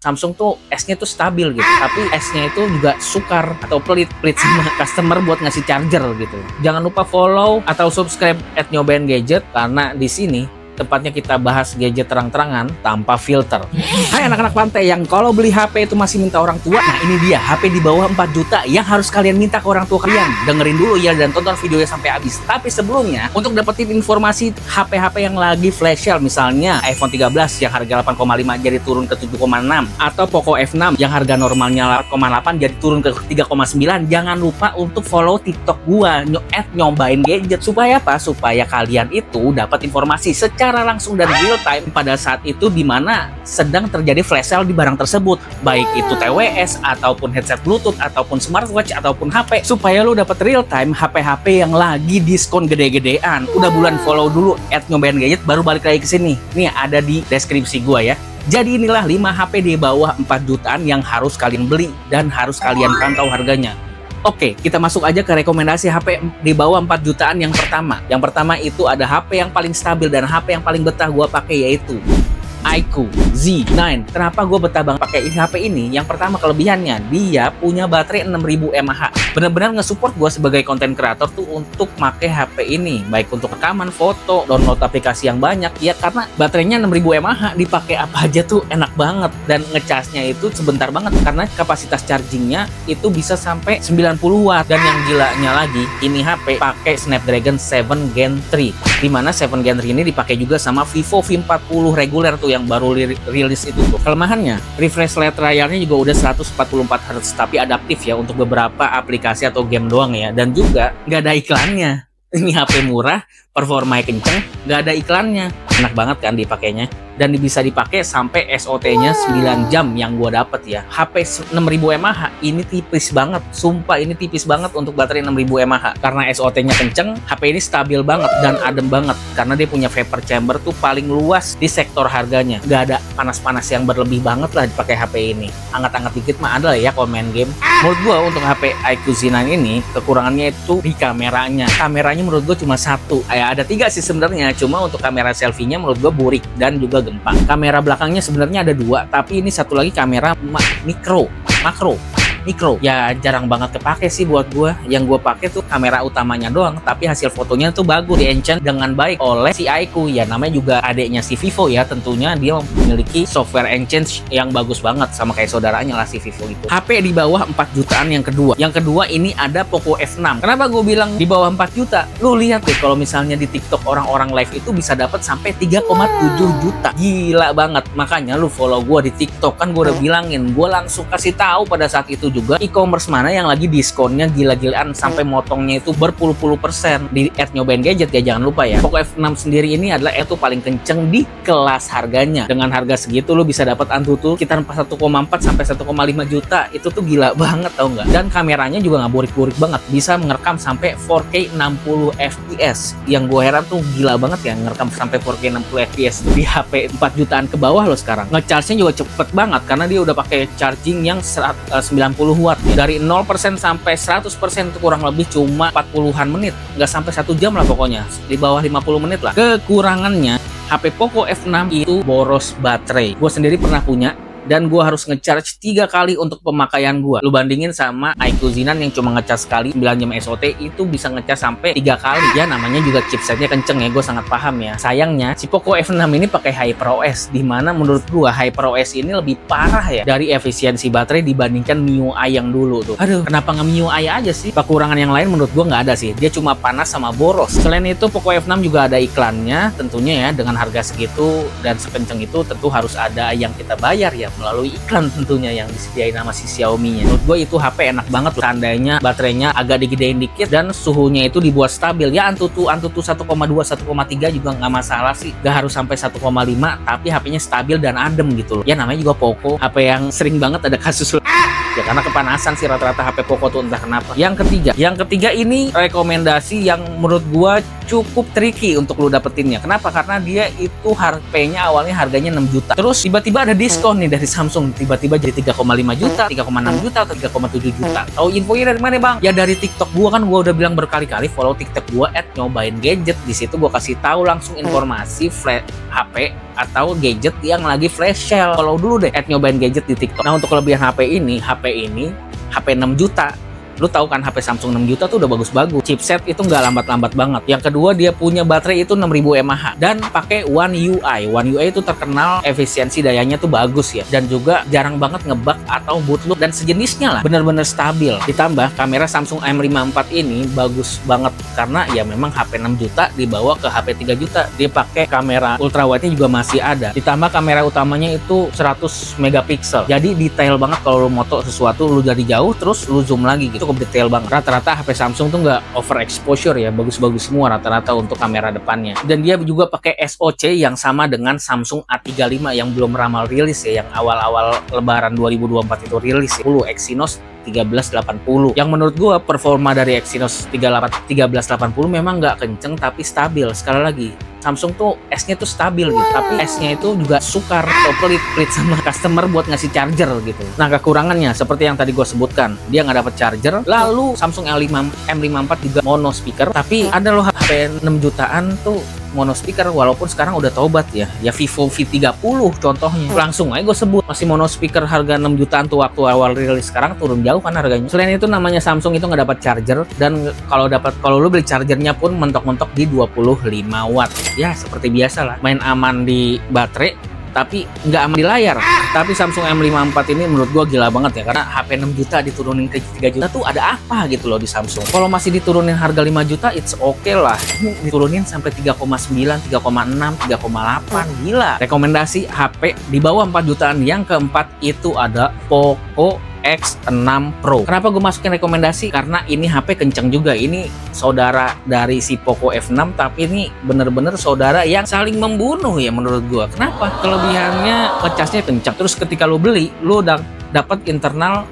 Samsung tuh S-nya tuh stabil gitu, tapi S-nya itu juga sukar atau pelit sama customer buat ngasih charger gitu. Jangan lupa follow atau subscribe @nyobaingadget karena di sini tempatnya kita bahas gadget terang-terangan tanpa filter. Hai anak-anak pantai yang kalau beli HP itu masih minta orang tua. Nah ini dia HP di bawah 4 juta yang harus kalian minta ke orang tua kalian. Dengerin dulu ya dan tonton videonya sampai habis. Tapi sebelumnya, untuk dapetin informasi HP-HP yang lagi flash sale, misalnya iPhone 13 yang harga 8,5 jadi turun ke 7,6, atau Poco F6 yang harga normalnya 8,8 jadi turun ke 3,9, jangan lupa untuk follow TikTok gua @nyobaingadget. Supaya apa? Supaya kalian itu dapat informasi secara langsung dan real time pada saat itu dimana sedang terjadi flash sale di barang tersebut, baik itu TWS ataupun headset Bluetooth ataupun smartwatch ataupun HP, supaya lu dapat real time HP-HP yang lagi diskon gede-gedean. Udah bulan follow dulu @nyobaingadget, baru balik lagi ke sini. Nih ada di deskripsi gua ya. Jadi inilah 5 HP di bawah 4 jutaan yang harus kalian beli dan harus kalian pantau harganya. Oke, kita masuk aja ke rekomendasi HP di bawah 4 jutaan yang pertama. Yang pertama itu ada HP yang paling stabil dan HP yang paling betah gua pakai, yaitu iQOO Z9. Kenapa gue betah banget pakai HP ini? Yang pertama kelebihannya, dia punya baterai 6000 mAh. Bener-bener nge-support gue sebagai konten kreator tuh untuk pakai HP ini, baik untuk rekaman, foto, download aplikasi yang banyak. Ya karena baterainya 6000 mAh, dipakai apa aja tuh enak banget. Dan ngecasnya itu sebentar banget karena kapasitas chargingnya itu bisa sampai 90 watt. Dan yang gilanya lagi, ini HP pakai Snapdragon 7 Gen 3. Dimana 7 Gen 3 ini dipakai juga sama Vivo V40 reguler tuh yang baru rilis itu tuh. Kelemahannya, refresh rate layarnya juga udah 144 Hz, tapi adaptif ya untuk beberapa aplikasi atau game doang ya. Dan juga nggak ada iklannya. Ini HP murah, performanya kenceng, nggak ada iklannya. Enak banget kan dipakainya. Dan bisa dipakai sampai SOT-nya 9 jam yang gua dapet ya. HP 6000 mAh ini tipis banget. Sumpah ini tipis banget untuk baterai 6000 mAh. Karena SOT-nya kenceng, HP ini stabil banget dan adem banget. Karena dia punya vapor chamber tuh paling luas di sektor harganya. Gak ada panas-panas yang berlebih banget lah dipakai HP ini. Anget-anget dikit mah ada lah ya kalau main game. Menurut gua untuk HP iQOO Z9 ini, kekurangannya itu di kameranya. Kameranya menurut gua cuma satu. Ada 3 sih sebenarnya. Cuma untuk kamera selfie-nya menurut gua burik dan juga gempa. Kamera belakangnya sebenarnya ada 2, tapi ini satu lagi kamera makro ya jarang banget kepake sih buat gua. Yang gua pakai tuh kamera utamanya doang, tapi hasil fotonya tuh bagus, di-enchant dengan baik oleh si iQOO ya. Namanya juga adiknya si Vivo ya, tentunya dia memiliki software enchant yang bagus banget sama kayak saudaranya lah si Vivo itu. HP di bawah 4 jutaan yang kedua. Yang kedua ini ada Poco F6. Kenapa gue bilang di bawah 4 juta? Lu lihat deh kalau misalnya di TikTok orang-orang live itu bisa dapat sampai 3,7 juta. Gila banget. Makanya lu follow gua di TikTok, kan gua udah bilangin, gua langsung kasih tahu pada saat itu juga e-commerce mana yang lagi diskonnya gila-gilaan sampai motongnya itu berpuluh-puluh persen di @nyobaingadget ya, jangan lupa ya. Poco F6 sendiri ini adalah itu paling kenceng di kelas harganya. Dengan harga segitu lu bisa dapat Antutu sekitar 1,4 sampai 1,5 juta. Itu tuh gila banget tau nggak? Dan kameranya juga nggak burik-burik banget, bisa merekam sampai 4K 60 fps. Yang gue heran tuh gila banget ya, ngerekam sampai 4K 60 fps di HP 4 jutaan ke bawah loh sekarang. Nge-charge-nya juga cepet banget karena dia udah pakai charging yang 90 watt. Dari 0% sampai 100% itu kurang lebih cuma 40-an menit. Nggak sampai 1 jam lah pokoknya. Di bawah 50 menit lah. Kekurangannya, HP Poco F6 itu boros baterai. Gue sendiri pernah punya. Dan gue harus ngecharge 3 kali untuk pemakaian gue. Lu bandingin sama iQOO Z9 yang cuma ngecas sekali 9 jam SOT, itu bisa ngecas sampai 3 kali. Ya namanya juga chipsetnya kenceng ya, gue sangat paham ya. Sayangnya si Poco F6 ini pakai HyperOS, dimana menurut gue HyperOS ini lebih parah ya dari efisiensi baterai dibandingkan MIUI yang dulu tuh. Aduh, kenapa nggak MIUI aja sih? Kekurangan yang lain menurut gue nggak ada sih. Dia cuma panas sama boros. Selain itu Poco F6 juga ada iklannya tentunya ya. Dengan harga segitu dan sekenceng itu tentu harus ada yang kita bayar ya, melalui iklan tentunya yang disediain sama si Xiaomi-nya. Menurut gue itu HP enak banget, tandanya baterainya agak digedein dikit dan suhunya itu dibuat stabil ya. Antutu 1,2 1,3 juga nggak masalah sih, nggak harus sampai 1,5, tapi HP-nya stabil dan adem gitu loh ya. Namanya juga Poco, HP yang sering banget ada kasus ya karena kepanasan sih rata-rata HP Poco tuh entah kenapa. Yang ketiga ini rekomendasi yang menurut gua cukup tricky untuk lu dapetinnya. Kenapa? Karena dia itu HP-nya awalnya harganya 6 juta. Terus tiba-tiba ada diskon nih dari Samsung, tiba-tiba jadi 3,5 juta, 3,6 juta atau 3,7 juta. Tahu infonya dari mana, Bang? Ya dari TikTok gua, kan gua udah bilang berkali-kali follow TikTok gua @nyobaingadget. Di situ gua kasih tahu langsung informasi flat HP atau gadget yang lagi flash sale. Follow dulu deh @nyobain gadget di TikTok. Nah, untuk kelebihan HP ini HP 6 juta. Lu tahu kan HP Samsung 6 juta tuh udah bagus-bagus. Chipset itu nggak lambat-lambat banget. Yang kedua, dia punya baterai itu 6000 mAh dan pakai One UI. One UI itu terkenal efisiensi dayanya tuh bagus ya, dan juga jarang banget ngebug atau bootloop dan sejenisnya lah. Bener-bener stabil. Ditambah kamera Samsung M54 ini bagus banget karena ya memang HP 6 juta dibawa ke HP 3 juta. Dia pakai kamera ultrawide-nya juga masih ada. Ditambah kamera utamanya itu 100 megapiksel. Jadi detail banget kalau lu moto sesuatu lu dari jauh terus lu zoom lagi gitu. Cukup detail banget. Rata-rata HP Samsung tuh nggak overexposure ya, bagus-bagus semua rata-rata untuk kamera depannya. Dan dia juga pakai SoC yang sama dengan Samsung A35 yang belum ramal rilis ya, yang awal-awal Lebaran 2024 itu rilis ya. Exynos 1380 yang menurut gua performa dari Exynos 1380 memang nggak kenceng tapi stabil. Sekali lagi, Samsung tuh S-nya tuh stabil gitu, tapi S-nya itu juga sukar atau pelit-pelit sama customer buat ngasih charger gitu. Nah, kekurangannya seperti yang tadi gue sebutkan, dia nggak dapet charger. Lalu Samsung M54 juga mono speaker, tapi ada loh HP 6 jutaan tuh mono speaker, walaupun sekarang udah tobat ya Vivo V30 contohnya, langsung aja gue sebut masih mono speaker harga 6 jutaan tuh waktu awal rilis. Sekarang turun jauh kan harganya. Selain itu namanya Samsung itu nggak dapat charger, dan kalau lu beli chargernya pun mentok-mentok di 25 watt ya, seperti biasa lah, main aman di baterai tapi nggak aman di layar. Tapi Samsung M54 ini menurut gua gila banget ya, karena HP 6 juta diturunin ke 3 juta tuh ada apa gitu loh di Samsung. Kalau masih diturunin harga 5 juta it's okay lah, ini diturunin sampai 3,9, 3,6, 3,8, gila. Rekomendasi HP di bawah 4 jutaan yang keempat itu ada Poco X6 Pro. Kenapa gue masukin rekomendasi? Karena ini HP kenceng juga. Ini saudara dari si Poco F6, tapi ini bener-bener saudara yang saling membunuh ya menurut gue. Kenapa? Kelebihannya ngecasnya kencang. Terus ketika lo beli, lo udah dapat internal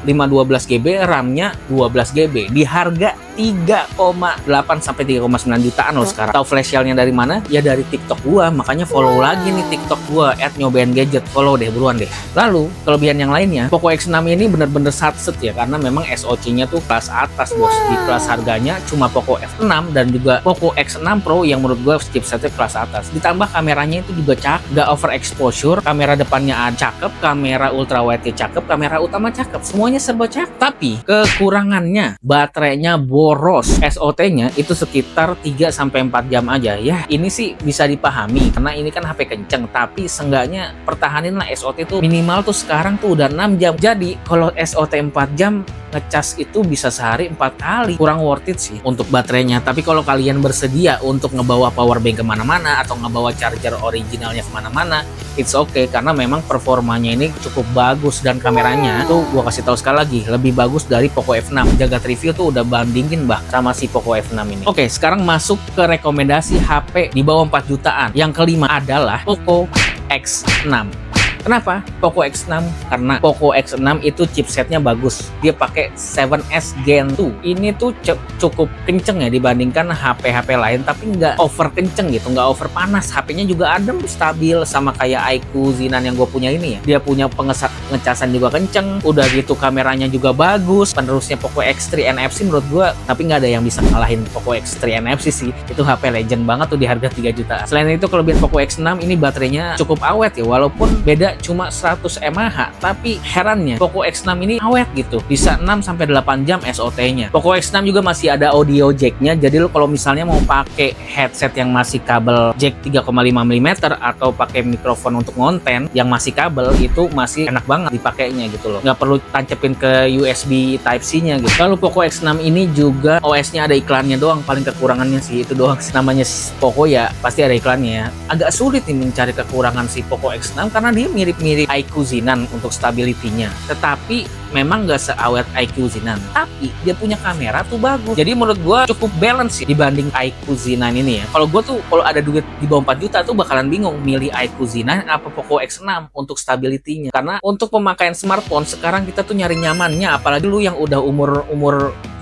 512 GB, RAM-nya 12 GB di harga 3,8 sampai 3,9 jutaan loh sekarang. Tahu flash sale-nya dari mana? Ya dari TikTok gua. Makanya follow lagi nih TikTok gua @nyobaingadget. Follow deh, buruan deh. Lalu, kelebihan yang lainnya, Poco X6 ini bener-bener satset ya, karena memang SoC-nya tuh kelas atas, bos. Di kelas harganya cuma Poco F6 dan juga Poco X6 Pro yang menurut gua chipsetnya kelas atas. Ditambah kameranya itu juga cakep, nggak overexposure, kamera depannya cakep, kamera ultrawide-nya cakep, kamera utama cakep. Semuanya serba cakep. Tapi kekurangannya baterainya boros. SOT-nya itu sekitar 3-4 jam aja. Ya, ini sih bisa dipahami karena ini kan HP kenceng, tapi seenggaknya pertahanin lah SOT itu minimal tuh sekarang tuh udah 6 jam. Jadi kalau SOT 4 jam ngecas itu bisa sehari 4 kali. Kurang worth it sih untuk baterainya. Tapi kalau kalian bersedia untuk ngebawa power bank kemana-mana atau ngebawa charger originalnya kemana-mana, it's okay karena memang performanya ini cukup bagus, dan kameranya tuh gua kasih tahu sekali lagi lebih bagus dari Poco F6. Jagat review tuh udah bandingin sama si Poco F6 ini. Oke, sekarang masuk ke rekomendasi HP di bawah 4 jutaan. Yang kelima adalah Poco X6. Kenapa Poco X6? Karena Poco X6 itu chipsetnya bagus. Dia pakai 7S Gen 2. Ini tuh cukup kenceng ya dibandingkan HP-HP lain, tapi nggak over kenceng gitu, nggak over panas. HP-nya juga adem, stabil, sama kayak iQOO Zinan yang gue punya ini ya. Dia punya ngecasan juga kenceng. Udah gitu kameranya juga bagus. Penerusnya Poco X3 NFC menurut gue, tapi nggak ada yang bisa ngalahin Poco X3 NFC sih. Itu HP legend banget tuh di harga 3 juta. Selain itu kelebihan Poco X6 ini baterainya cukup awet ya, walaupun beda cuma 100 mAh, tapi herannya Poco X6 ini awet gitu, bisa 6-8 jam SOT-nya. Poco X6 juga masih ada audio jack-nya, jadi lo kalau misalnya mau pakai headset yang masih kabel jack 3,5 mm atau pakai mikrofon untuk ngonten yang masih kabel, itu masih enak banget dipakainya gitu loh, nggak perlu tancepin ke USB Type-C-nya gitu. Lalu Poco X6 ini juga OS-nya ada iklannya doang, paling kekurangannya sih itu doang. Namanya Poco ya pasti ada iklannya ya. Agak sulit nih mencari kekurangan si Poco X6 karena dia mirip-mirip iQOO Zinan untuk stability-nya, tetapi memang nggak seawet iQOO Zinan, tapi dia punya kamera tuh bagus. Jadi menurut gua cukup balance sih dibanding iQOO Zinan ini ya. Kalau gua tuh kalau ada duit di bawah 4 juta tuh bakalan bingung milih iQOO Zinan apa Poco X6 untuk stability-nya. Karena untuk pemakaian smartphone sekarang kita tuh nyari nyamannya, apalagi lu yang udah umur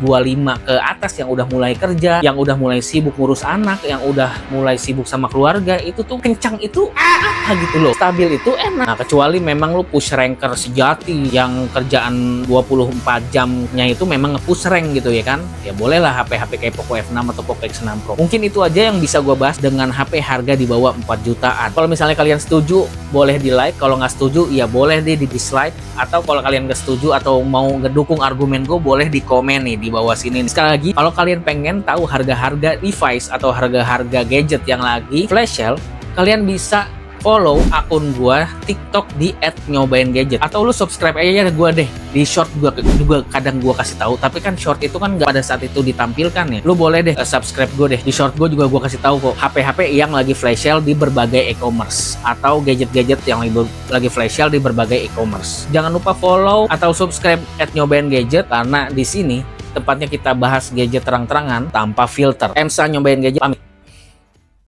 25 ke atas, yang udah mulai kerja, yang udah mulai sibuk ngurus anak, yang udah mulai sibuk sama keluarga, itu tuh kencang itu apa gitu loh. Stabil itu enak. Nah, kecuali memang lu push ranker sejati yang kerjaan cuman 24 jamnya itu memang nge-push rank gitu ya kan, ya bolehlah HP-HP kayak Poco F6 atau Poco X6 Pro. Mungkin itu aja yang bisa gue bahas dengan HP harga di bawah 4 jutaan. Kalau misalnya kalian setuju boleh di like, kalau nggak setuju ya boleh deh di dislike, atau kalau kalian nggak setuju atau mau ngedukung argumen gue boleh di komen nih di bawah sini. Sekali lagi, kalau kalian pengen tahu harga-harga device atau harga-harga gadget yang lagi flash sale, kalian bisa follow akun gua TikTok di @nyobaingadget, atau lu subscribe aja gua deh di short gua juga kadang gua kasih tahu, tapi kan short itu kan nggak pada saat itu ditampilkan ya. Lu boleh deh subscribe gua deh di short gua juga gua kasih tahu kok HP-HP yang lagi flash sale di berbagai e-commerce atau gadget-gadget yang lagi flash sale di berbagai e-commerce. Jangan lupa follow atau subscribe @nyobaingadget karena di sini tempatnya kita bahas gadget terang-terangan tanpa filter. Emsa Nyobain Gadget pamit.